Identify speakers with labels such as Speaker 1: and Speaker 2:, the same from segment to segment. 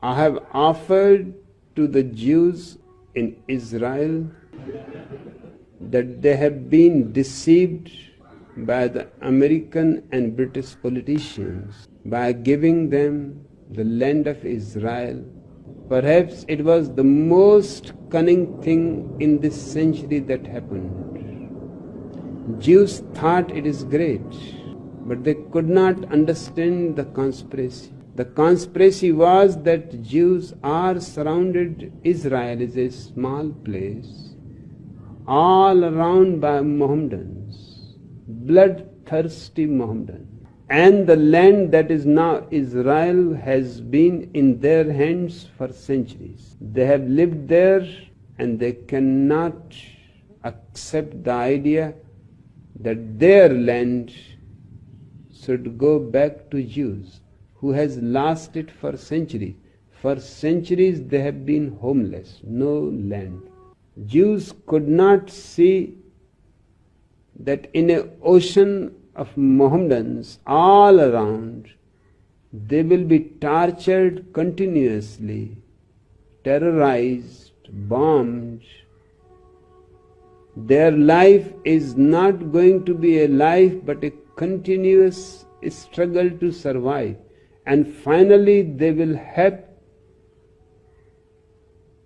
Speaker 1: I have offered to the Jews in Israel that they have been deceived by the American and British politicians by giving them the land of Israel. Perhaps it was the most cunning thing in this century that happened. Jews thought it is great, but they could not understand the conspiracy. The conspiracy was that Jews are surrounded. Israel is a small place, all around by Mohammedans, bloodthirsty Mohammedans. And the land that is now Israel has been in their hands for centuries. They have lived there and they cannot accept the idea that their land should go back to Jews, who has lost it for centuries. For centuries they have been homeless, no land. Jews could not see that in an ocean of Mohammedans all around, they will be tortured continuously, terrorized, bombed. Their life is not going to be a life but a continuous struggle to survive. And finally they will have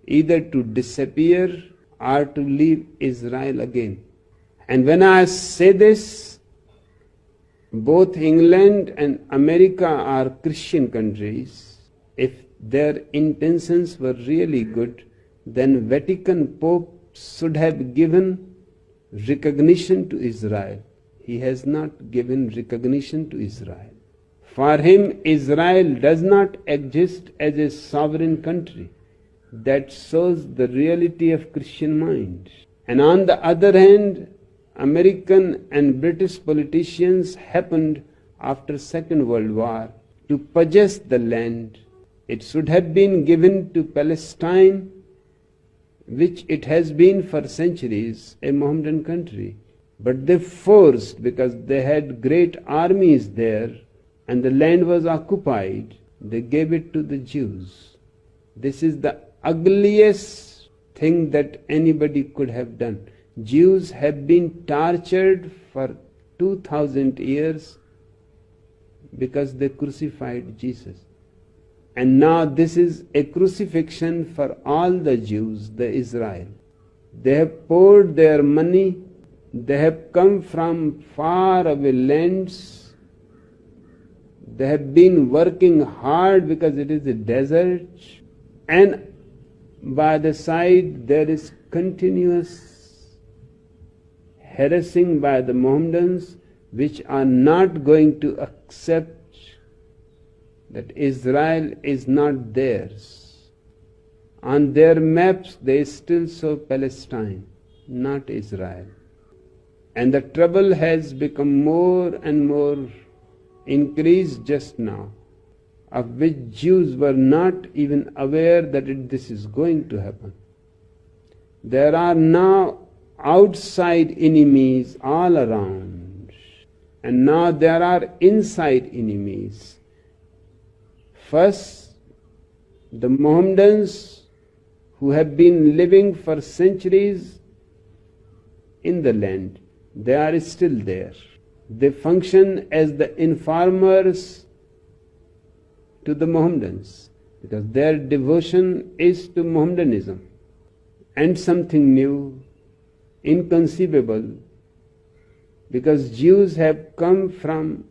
Speaker 1: either to disappear or to leave Israel again. And when I say this, both England and America are Christian countries. If their intentions were really good, then Vatican Pope should have given recognition to Israel. He has not given recognition to Israel. For him, Israel does not exist as a sovereign country. That shows the reality of Christian mind. And on the other hand, American and British politicians happened after Second World War to possess the land. It should have been given to Palestine, which it has been for centuries a Mohammedan country. But they forced, because they had great armies there and the land was occupied, they gave it to the Jews. This is the ugliest thing that anybody could have done. Jews have been tortured for 2000 years because they crucified Jesus. And now this is a crucifixion for all the Jews, the Israel. They have poured their money, they have come from far away lands, they have been working hard because it is a desert, and by the side there is continuous harassing by the Mohammedans, which are not going to accept that Israel is not theirs. On their maps they still show Palestine, not Israel. And the trouble has become more and more increased just now, of which Jews were not even aware that this is going to happen. There are now outside enemies all around, and now there are inside enemies. First, the Mohammedans who have been living for centuries in the land, they are still there. They function as the informers to the Mohammedans because their devotion is to Mohammedanism. And something new, inconceivable, because Jews have come from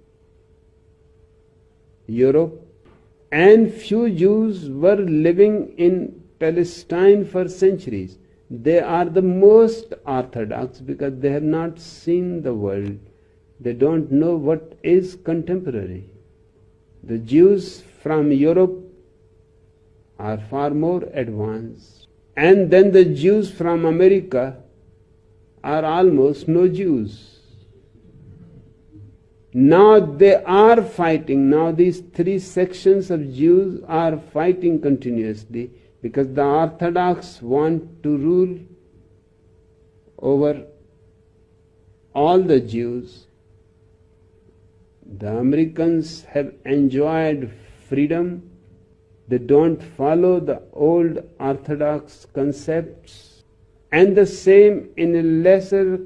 Speaker 1: Europe and few Jews were living in Palestine for centuries. They are the most orthodox because they have not seen the world. They don't know what is contemporary. The Jews from Europe are far more advanced. And then the Jews from America are almost no Jews. Now they are fighting. Now these three sections of Jews are fighting continuously because the Orthodox want to rule over all the Jews. The Americans have enjoyed freedom They don't follow the old orthodox concepts. And the same in a lesser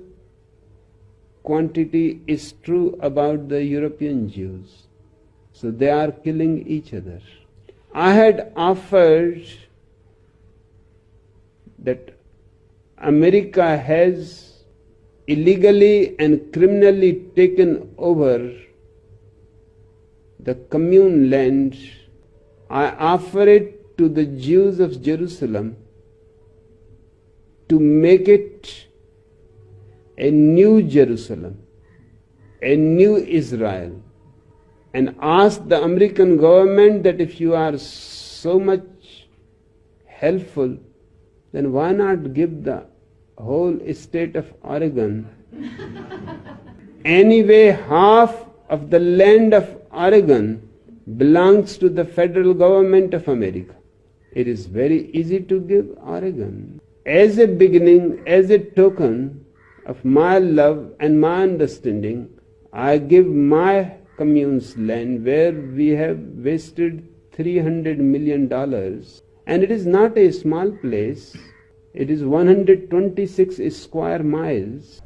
Speaker 1: quantity is true about the European Jews. So they are killing each other. I had offered that America has illegally and criminally taken over the commune land. I offer it to the Jews of Jerusalem to make it a new Jerusalem, a new Israel, and ask the American government that if you are so much helpful, then why not give the whole state of Oregon? Anyway, half of the land of Oregon belongs to the federal government of America. It is very easy to give Oregon. As a beginning, as a token of my love and my understanding, I give my commune's land where we have wasted $300 million. And it is not a small place. It is 126 square miles.